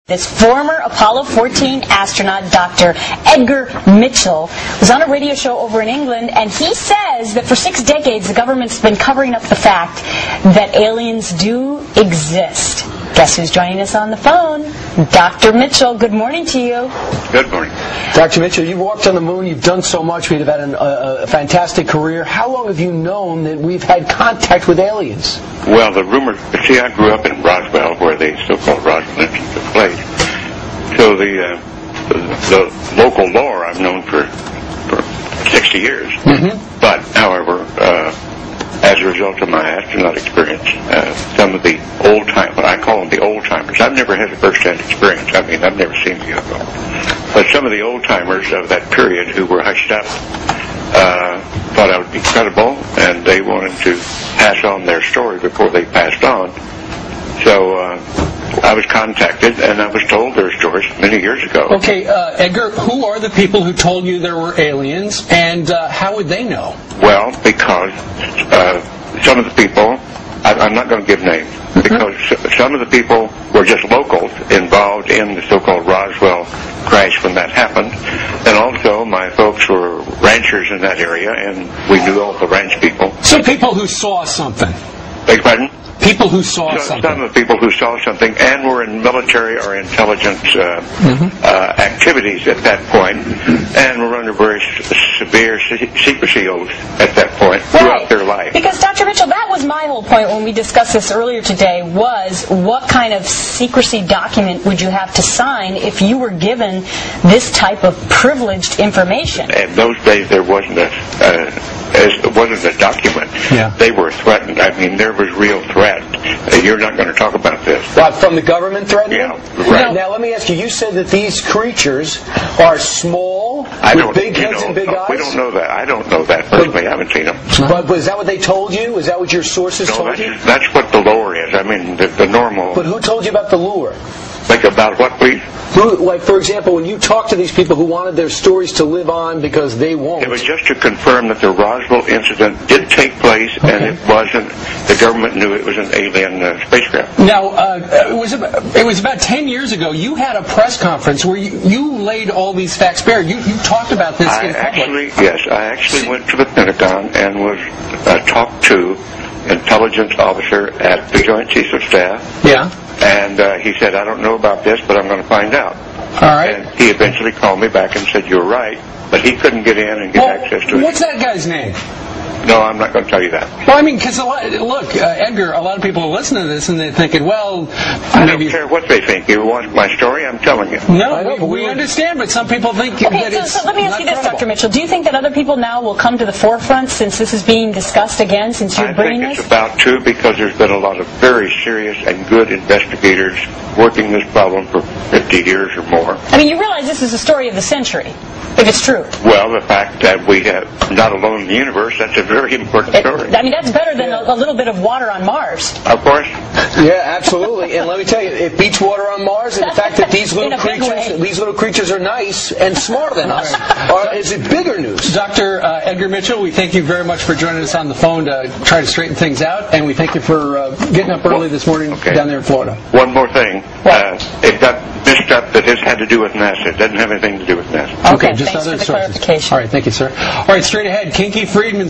This former Apollo 14 astronaut, Dr. Edgar Mitchell, was on a radio show over in England, and he says that for 6 decades the government's been covering up the fact that aliens do exist. Guess who's joining us on the phone? Dr. Mitchell, good morning to you. Good morning. Dr. Mitchell, you've walked on the moon, you've done so much, we've had a fantastic career. How long have you known that we've had contact with aliens? Well, the rumor, see, I grew up in Roswell, where the so-called Roswell incident took place. So the local lore I've known for 60 years. Mm-hmm. But, however, as a result of my astronaut experience, some of the old-timers, I call them the old-timers. I've never had a first-hand experience. I mean, I've never seen the UFO. But some of the old-timers of that period who were hushed up thought I would be credible, and they wanted to pass on their story before they passed on. So I was contacted, and I was told their stories many years ago. Okay, Edgar, who are the people who told you there were aliens, and how would they know? Well, because some of the people, I'm not going to give names, because some of the people were just locals involved in the so-called Roswell crash when that happened, and also my folks were ranchers in that area, and we knew all the ranch people. So people who saw something. Beg your pardon? People who saw something. Some of the people who saw something and were in military or intelligence activities at that point, and were under very severe secrecy oaths at that point throughout their life. Because, Dr. Mitchell, that was my whole point when we discussed this earlier today, was what kind of secrecy document would you have to sign if you were given this type of privileged information? In those days, there wasn't a document. Yeah. They were threatened. I mean, there was real threat. You're not going to talk about this. What, from the government threatening? Yeah, right. Now, let me ask you, you said that these creatures are small, with big heads and big eyes? We don't know that. I don't know that personally. I haven't seen them. But is that what they told you? Is that what your sources told you? That's what the lore is. I mean, the normal... But who told you about the lure? Like about what, please? Like, for example, when you talk to these people who wanted their stories to live on because they won't. It was just to confirm that the Roswell incident did take place, and it wasn't, the government knew it was an alien spacecraft. Now, it was about 10 years ago, you had a press conference where you laid all these facts bare. You talked about this in public. I actually went to the Pentagon and was talked to intelligence officer at the Joint Chiefs of Staff. Yeah. And he said, I don't know about this, but I'm going to find out. All right. And he eventually called me back and said, you're right, but he couldn't get in and get access to it. What's that guy's name? No, I'm not going to tell you that. Well, I mean, because, look, Edgar, a lot of people are listening to this and they're thinking, well... I don't care what they think. You want my story, I'm telling you. No, we understand, but some people think that it's so let me ask you this, Dr. Mitchell. Do you think that other people now will come to the forefront since this is being discussed again, since you're bringing this? I think it's about to, because there's been a lot of very serious and good investigators working this problem for 50 years or more. I mean, you realize this is the story of the century, if it's true. Well, the fact that we have not alone in the universe, that's a very important story. I mean, that's better than a little bit of water on Mars. Of course. Yeah, absolutely. And let me tell you, it beats water on Mars, and the fact that these little creatures are nice and smarter than us is bigger news. Dr. Edgar Mitchell, we thank you very much for joining us on the phone to try to straighten things out, and we thank you for getting up early this morning down there in Florida. One more thing. It got mixed up that this had to do with NASA. It doesn't have anything to do with NASA. Okay, just other sources. Clarification. All right, thank you, sir. All right, straight ahead, Kinky Friedman.